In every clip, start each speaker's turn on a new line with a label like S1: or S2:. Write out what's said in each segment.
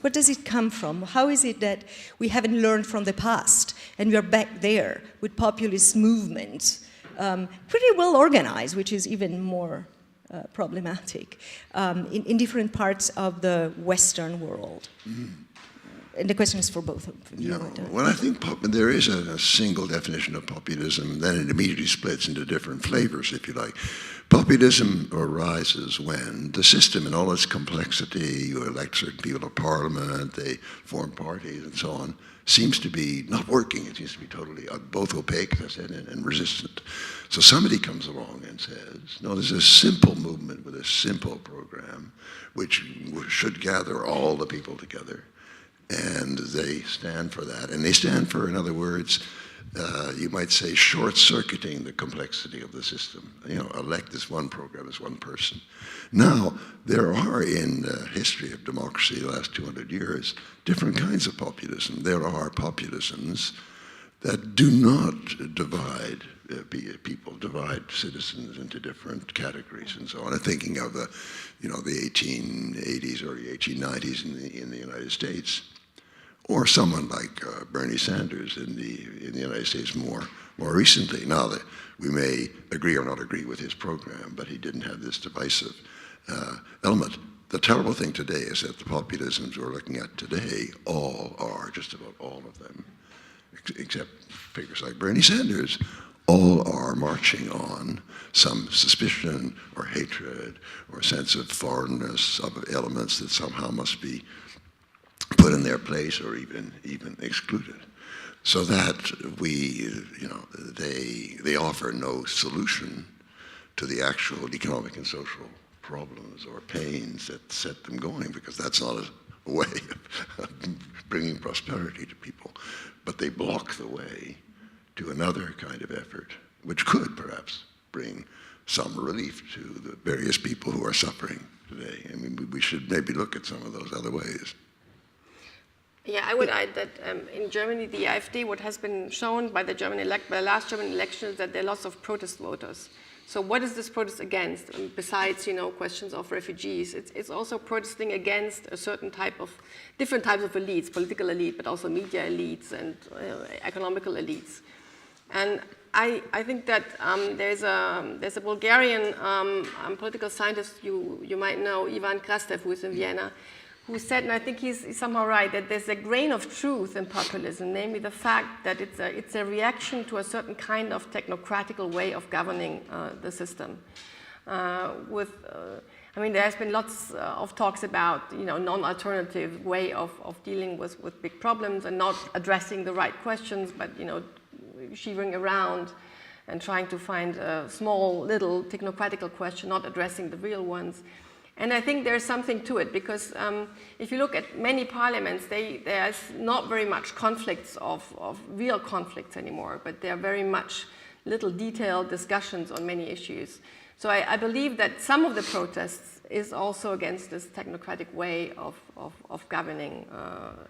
S1: What does it come from? How is it that we haven't learned from the past and we are back there with populist movements, pretty well organized, which is even more problematic, in different parts of the Western world? And the question is for both of you.
S2: Yeah. Well, I think there is a single definition of populism, then it immediately splits into different flavors, if you like. Populism arises when the system in all its complexity, you elect certain people to parliament, they form parties and so on, seems to be not working. It seems to be totally both opaque, as I said, and resistant. So somebody comes along and says, no, there's a simple movement with a simple program which should gather all the people together. And they stand for that. And they stand for, in other words, you might say, short-circuiting the complexity of the system. You know, elect this one program, this one person. Now, there are in the history of democracy, the last 200 years, different kinds of populism. There are populisms that do not divide people, divide citizens into different categories and so on. I'm thinking of the 1880s, early 1890s in the United States. Or someone like Bernie Sanders in the United States more recently. Now that we may agree or not agree with his program, but he didn't have this divisive element. The terrible thing today is that the populisms we're looking at today just about all of them, except figures like Bernie Sanders, all are marching on some suspicion or hatred or a sense of foreignness of elements that somehow must be put in their place or even excluded, so that they offer no solution to the actual economic and social problems or pains that set them going, because that's not a way of bringing prosperity to people. But they block the way to another kind of effort, which could perhaps bring some relief to the various people who are suffering today. I mean, we should maybe look at some of those other ways.
S3: Yeah, I would add that in Germany, the AfD, what has been shown by the last German election is that there are lots of protest voters. So what is this protest against? Besides, questions of refugees, it's also protesting against a certain different types of elites, political elite, but also media elites and economical elites. And I think that there's a Bulgarian political scientist you might know, Ivan Krastev, who is in Vienna, who said, and I think he's somehow right, that there's a grain of truth in populism, namely the fact that it's a reaction to a certain kind of technocratical way of governing the system. I mean, there has been lots of talks about, non-alternative way of dealing with big problems and not addressing the right questions, but, shivering around and trying to find a small, little technocratical question, not addressing the real ones. And I think there's something to it, because if you look at many parliaments, there's not very much conflicts of real conflicts anymore, but there are very much little detailed discussions on many issues. So I believe that some of the protests is also against this technocratic way of governing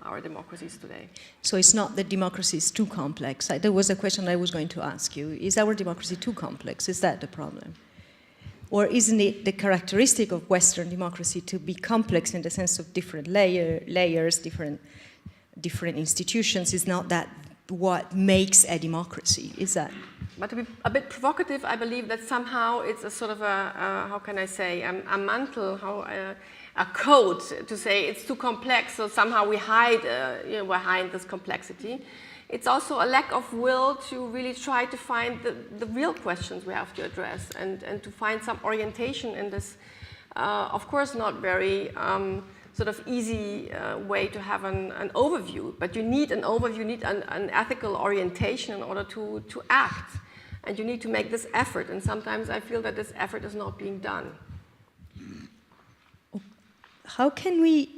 S3: our democracies today.
S1: So it's not that democracy is too complex. There was a question I was going to ask you. Is our democracy too complex? Is that the problem? Or isn't it the characteristic of Western democracy to be complex in the sense of different layers, different institutions? Is not that what makes a democracy? Is that?
S3: But to be a bit provocative, I believe that somehow it's a sort of how can I say, a mantle, a code to say it's too complex, so somehow we hide behind this complexity. It's also a lack of will to really try to find the real questions we have to address and to find some orientation in this, of course, not very sort of easy way to have an overview. But you need an overview, you need an ethical orientation in order to act. And you need to make this effort. And sometimes I feel that this effort is not being done.
S1: What can we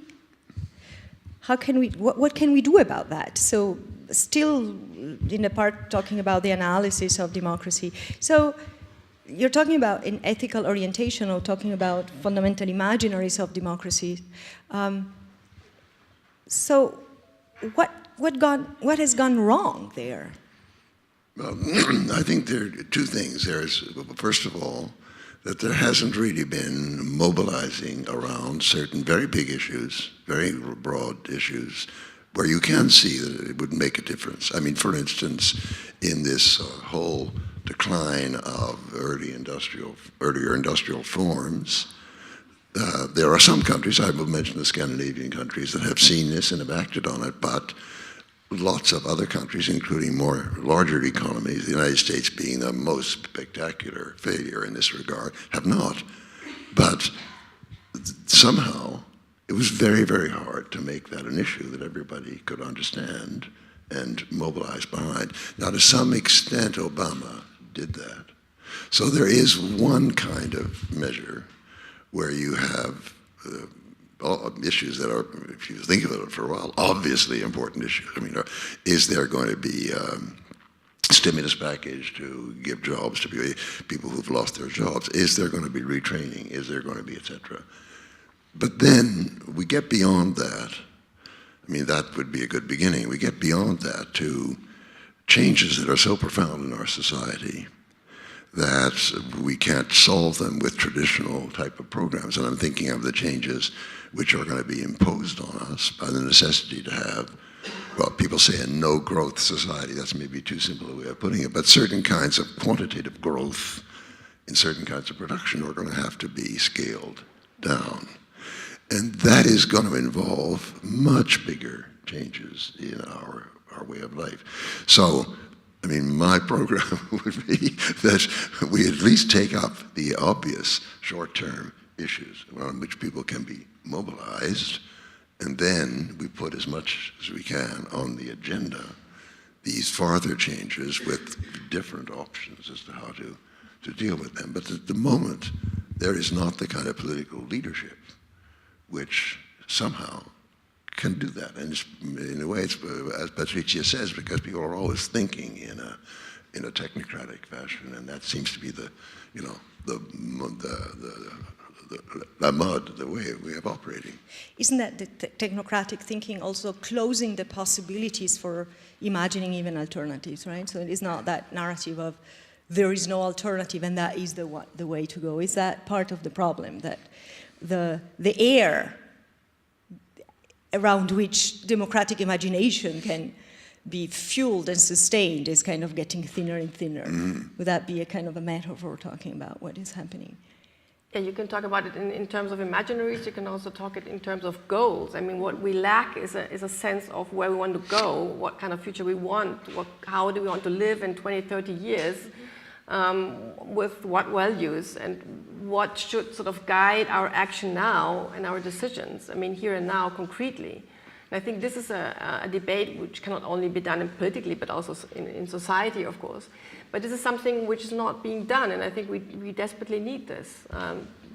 S1: do about that? So still in the part talking about the analysis of democracy. So you're talking about an ethical orientation or talking about fundamental imaginaries of democracy. So what has gone wrong there?
S2: Well, I think there are two things. There's, first of all, that there hasn't really been mobilizing around certain very big issues, very broad issues, where you can see that it would make a difference. I mean, for instance, in this whole decline of earlier industrial forms, there are some countries, I will mention the Scandinavian countries, that have seen this and have acted on it, but lots of other countries, including larger economies, the United States being the most spectacular failure in this regard, have not. But somehow, it was very, very hard to make that an issue that everybody could understand and mobilize behind. Now, to some extent, Obama did that. So there is one kind of measure where you have issues that are, if you think of it for a while, obviously important issues. I mean, is there going to be a stimulus package to give jobs to people who've lost their jobs? Is there going to be retraining? Is there going to be et cetera? But then we get beyond that. I mean, that would be a good beginning. We get beyond that to changes that are so profound in our society that we can't solve them with traditional type of programs. And I'm thinking of the changes which are going to be imposed on us by the necessity to have, well, people say a no-growth society. That's maybe too simple a way of putting it, but certain kinds of quantitative growth in certain kinds of production are going to have to be scaled down. And that is going to involve much bigger changes in our way of life. So, I mean, my program would be that we at least take up the obvious short-term issues on which people can be mobilized, and then we put as much as we can on the agenda these farther changes with different options as to how to deal with them. But at the moment, there is not the kind of political leadership which somehow can do that. And it's, in a way, it's, as Patrizia says, because people are always thinking in a technocratic fashion, and that seems to be the way of operating.
S1: Isn't that the technocratic thinking also closing the possibilities for imagining even alternatives, right? So it is not that narrative of there is no alternative and that is the way to go. Is that part of the problem, that the air around which democratic imagination can be fueled and sustained is kind of getting thinner and thinner? Would that be a kind of a metaphor talking about what is happening?
S3: Yeah, you can talk about it in terms of imaginaries. You can also talk it in terms of goals. I mean, what we lack is a sense of where we want to go, what kind of future we want, how do we want to live in 20, 30 years, with what values, and what should sort of guide our action now and our decisions, I mean, here and now, concretely. And I think this is a debate which cannot only be done politically, but also in society, of course. But this is something which is not being done, and I think we desperately need this,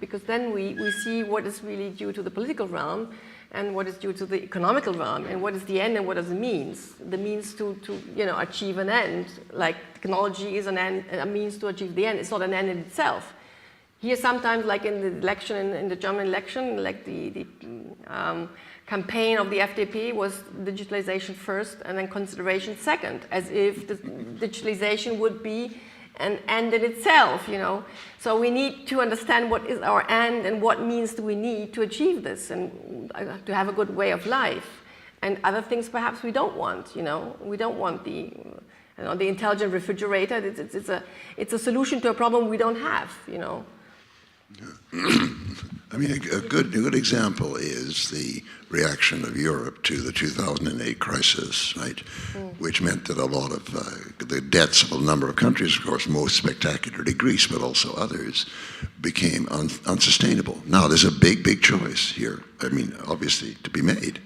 S3: because then we see what is really due to the political realm and what is due to the economical realm, and what is the end and what does it mean? The means to achieve an end, like technology is a means to achieve the end. It's not an end in itself. Here sometimes, like in the election, in the German election, like the campaign of the FDP was digitalization first and then consideration second, as if the digitalization would be an end in itself, So we need to understand what is our end and what means do we need to achieve this and to have a good way of life. And other things perhaps we don't want, We don't want the intelligent refrigerator. It's a solution to a problem we don't have,
S2: I mean, a good example is the reaction of Europe to the 2008 crisis, right? Which meant that a lot of the debts of a number of countries, of course, most spectacularly Greece, but also others, became unsustainable. Now, there's a big choice here, I mean, obviously, to be made.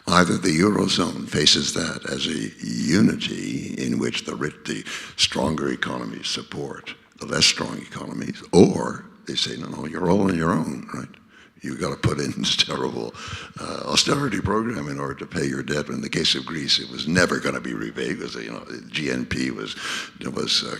S2: Either the Eurozone faces that as a unity in which the stronger economies support the less strong economies, or they say, no, you're all on your own, right? You've got to put in this terrible austerity program in order to pay your debt. In the case of Greece, it was never going to be repaid because GNP was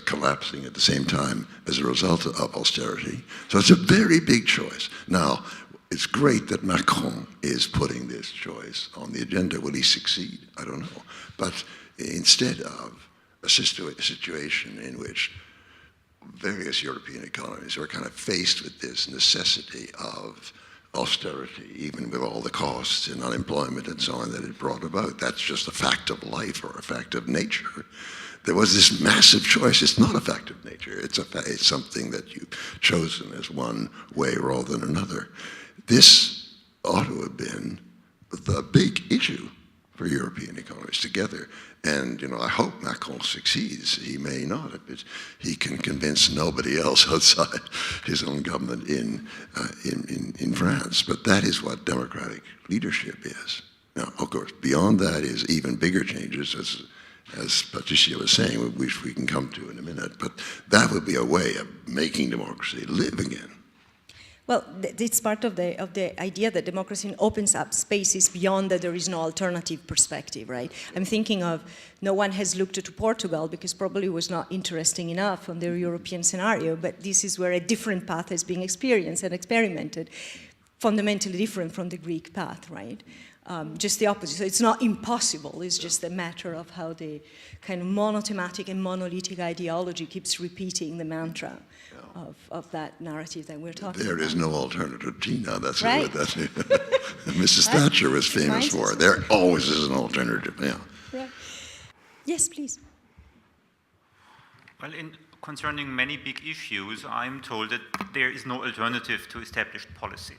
S2: collapsing at the same time as a result of austerity. So it's a very big choice. Now, it's great that Macron is putting this choice on the agenda. Will he succeed? I don't know. But instead of a situation in which various European economies were kind of faced with this necessity of austerity, even with all the costs and unemployment and so on that it brought about. That's just a fact of life or a fact of nature. There was this massive choice. It's not a fact of nature. It's something that you've chosen as one way rather than another. This ought to have been the big issue for European economies together. And I hope Macron succeeds. He may not. He can convince nobody else outside his own government in France. But that is what democratic leadership is. Now, of course, beyond that is even bigger changes, as Patrizia was saying, which we can come to in a minute. But that would be a way of making democracy live again.
S1: Well, it's part of the idea that democracy opens up spaces beyond that there is no alternative perspective, right? I'm thinking of, no one has looked to Portugal because probably it was not interesting enough on the European scenario, but this is where a different path is being experienced and experimented, fundamentally different from the Greek path, right? Just the opposite. So it's not impossible, it's just a matter of how the kind of monothematic and monolithic ideology keeps repeating the mantra of that narrative that we're talking about.
S2: There is no alternative, Tina. That's
S1: right.
S2: what Mrs. Thatcher was famous for. There always is an alternative, yeah.
S1: Right. Yes, please.
S4: Well, concerning many big issues, I'm told that there is no alternative to established policy.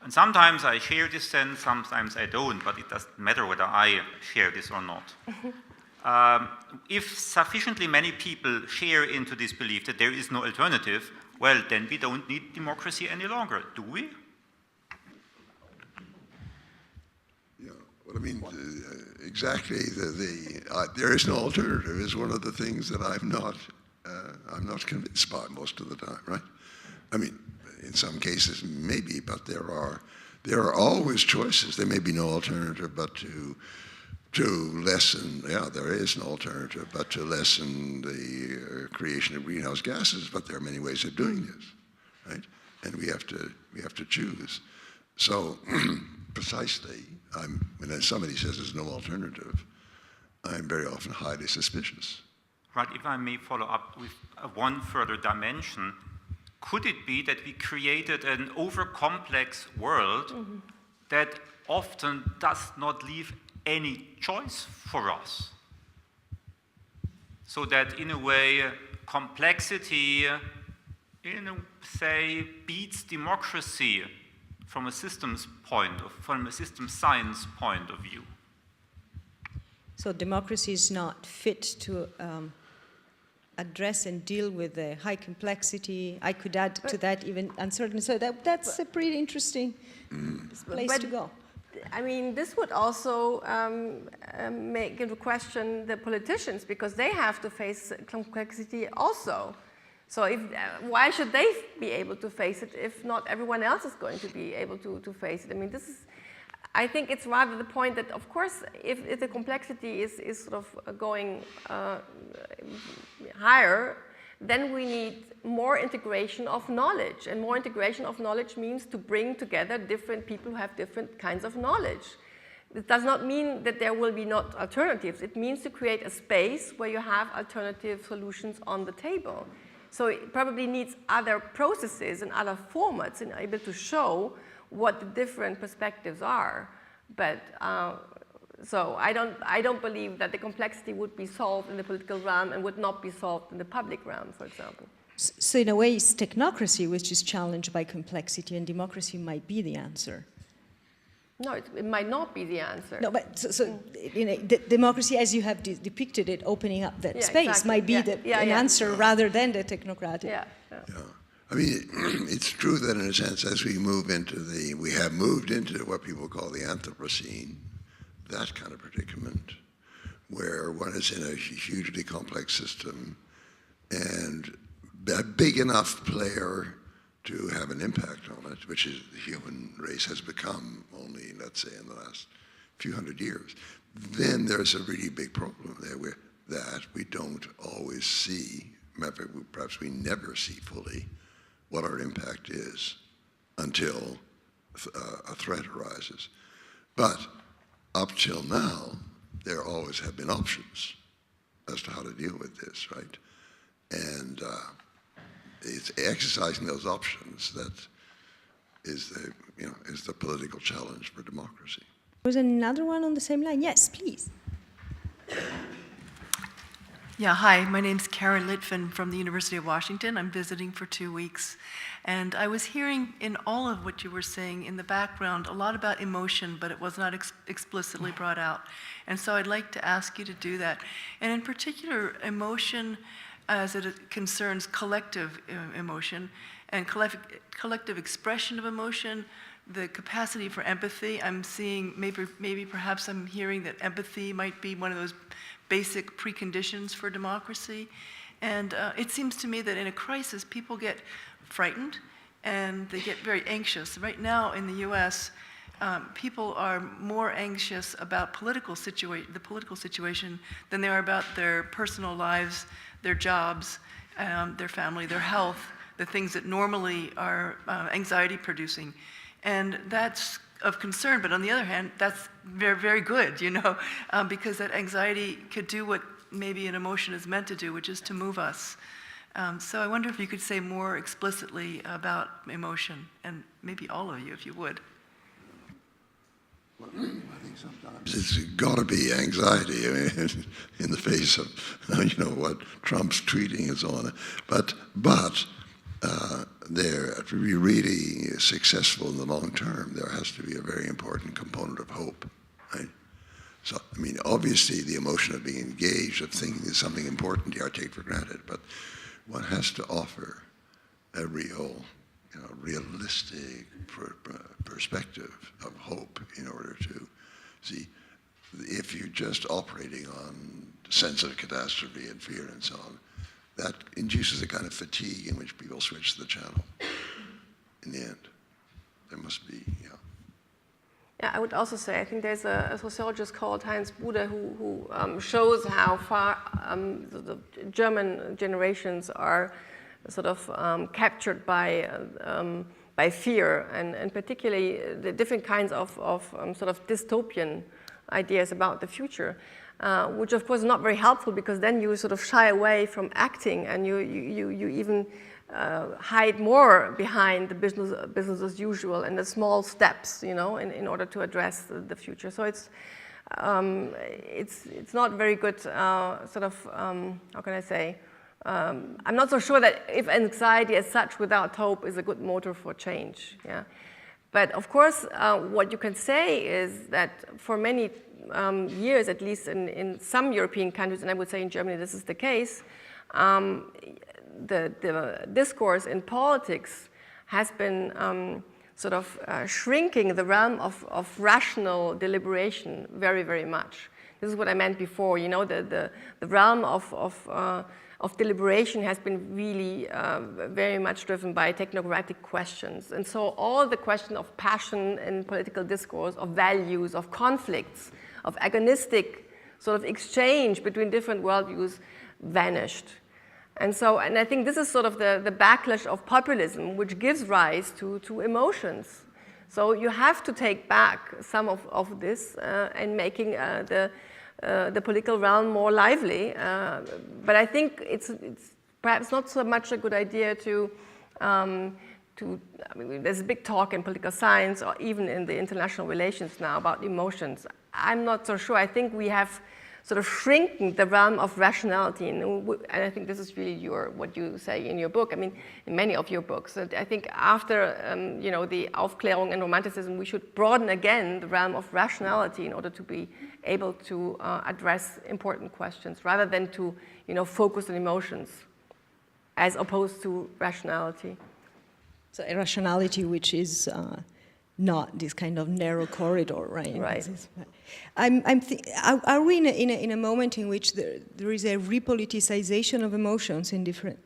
S4: And sometimes I share this sense, sometimes I don't, but it doesn't matter whether I share this or not. If sufficiently many people share into this belief that there is no alternative, well, then we don't need democracy any longer, do we?
S2: Yeah, well, I mean, exactly. There is no alternative is one of the things that I'm not convinced by most of the time, right? I mean, in some cases, maybe, but there are always choices. There may be no alternative but to lessen, there is an alternative, but to lessen the creation of greenhouse gases, but there are many ways of doing this, right? And we have to choose. So, precisely, when somebody says there's no alternative, I'm very often highly suspicious.
S4: Right, if I may follow up with one further dimension, could it be that we created an over-complex world that often does not leave any choice for us? So that in a way, complexity, beats democracy from a systems science point of view. So
S1: democracy is not fit to address and deal with the high complexity. I could add to that even uncertainty. So that's a pretty interesting place to go.
S3: I mean, this would also make into question the politicians because they have to face complexity also. So why should they be able to face it if not everyone else is going to be able to face it? I mean, I think it's rather the point that, of course, if the complexity is sort of going higher, then we need more integration of knowledge. And more integration of knowledge means to bring together different people who have different kinds of knowledge. It does not mean that there will be not alternatives. It means to create a space where you have alternative solutions on the table. So it probably needs other processes and other formats in able to show what the different perspectives are. But so I don't believe that the complexity would be solved in the political realm and would not be solved in the public realm, for example.
S1: So in a way, it's technocracy which is challenged by complexity, and democracy might be the answer.
S3: No, it might not be the answer.
S1: No, but democracy, as you have depicted it, opening up that space, might be an answer rather than the technocratic.
S3: Yeah.
S2: I mean, it's true that in a sense, as we have moved into what people call the Anthropocene, that kind of predicament, where one is in a hugely complex system and a big enough player to have an impact on it, which is the human race has become only, let's say, in the last few hundred years, then there's a really big problem there that we don't always see, perhaps we never see fully what our impact is until a threat arises. But up till now, there always have been options as to how to deal with this, right? And it's exercising those options that is the political challenge for democracy.
S1: There was another one on the same line. Yes, please.
S5: Yeah, hi, my name's Karen Litvin from the University of Washington. I'm visiting for 2 weeks. And I was hearing in all of what you were saying in the background a lot about emotion, but it was not explicitly brought out. And so I'd like to ask you to do that. And in particular, emotion as it concerns collective emotion and collective expression of emotion, the capacity for empathy. I'm seeing, maybe perhaps I'm hearing that empathy might be one of those basic preconditions for democracy. And it seems to me that in a crisis, people get frightened and they get very anxious. Right now in the US, people are more anxious about the political situation than they are about their personal lives, their jobs, their family, their health, the things that normally are anxiety producing. And that's of concern, but on the other hand, that's very, very good, because that anxiety could do what maybe an emotion is meant to do, which is to move us. So I wonder if you could say more explicitly about emotion, and maybe all of you, if you would.
S2: Well, I think sometimes it's got to be anxiety. I mean, in the face of what Trump's tweeting is on, but to be really successful in the long term, there has to be a very important component of hope, right? So, I mean, obviously the emotion of being engaged, of thinking there's something important here, I take for granted, but one has to offer a real, realistic perspective of hope in order to see. If you're just operating on sense of catastrophe and fear and so on, that induces a kind of fatigue in which people switch the channel. In the end, there must be,
S3: Yeah, I would also say, I think there's a sociologist called Heinz Buder who shows how far the German generations are sort of captured by fear, and particularly the different kinds of sort of dystopian ideas about the future. Which of course is not very helpful, because then you sort of shy away from acting, and you even hide more behind the business as usual and the small steps, in order to address the future. So it's not very good sort of how can I say? I'm not so sure that if anxiety as such without hope is a good motor for change. Yeah, but of course what you can say is that for many years, at least in some European countries, and I would say in Germany this is the case, the discourse in politics has been sort of shrinking the realm of rational deliberation very, very much. This is what I meant before, the realm of deliberation has been really very much driven by technocratic questions. And so all the question of passion in political discourse, of values, of conflicts, of agonistic sort of exchange between different worldviews vanished. And I think this is sort of the backlash of populism, which gives rise to emotions. So you have to take back some of this and making the political realm more lively. But I think it's perhaps not so much a good idea I mean, there's a big talk in political science or even in the international relations now about emotions. I'm not so sure. I think we have sort of shrinking the realm of rationality, and I think this is really what you say in your book. I mean, in many of your books. I think after the Aufklärung and Romanticism, we should broaden again the realm of rationality in order to be able to address important questions, rather than to focus on emotions, as opposed to rationality.
S1: So a rationality which is not this kind of narrow corridor, right?
S3: Right.
S1: Are we in a moment in which there is a repoliticization of emotions in different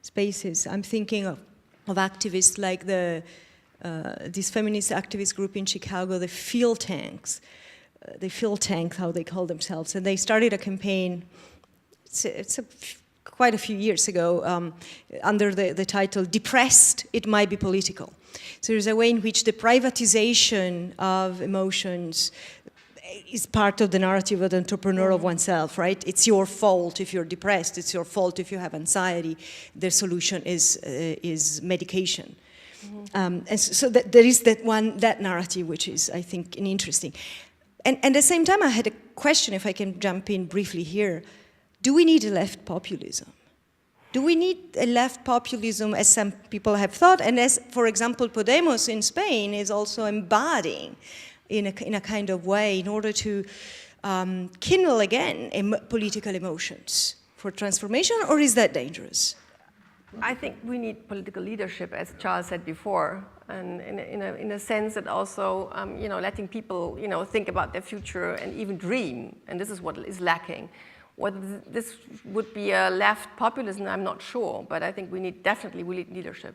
S1: spaces? I'm thinking of activists like this feminist activist group in Chicago, the Feel Tanks. They Feel Tank, how they call themselves, and they started a campaign. Quite a few years ago, under the title, "Depressed, It Might Be Political." So there's a way in which the privatization of emotions is part of the narrative of the entrepreneur of oneself, right? It's your fault if you're depressed. It's your fault if you have anxiety. The solution is medication. And so that there is that narrative, which is, I think, interesting. And at the same time, I had a question, if I can jump in briefly here. Do we need a left populism? Do we need a left populism, as some people have thought, and as, for example, Podemos in Spain is also embodying in a kind of way in order to kindle again political emotions for transformation, or is that dangerous?
S3: I think we need political leadership, as Charles said before, and in a sense that also, letting people, think about their future and even dream, and this is what is lacking. Whether this would be a left populism, I'm not sure, but I think we need leadership.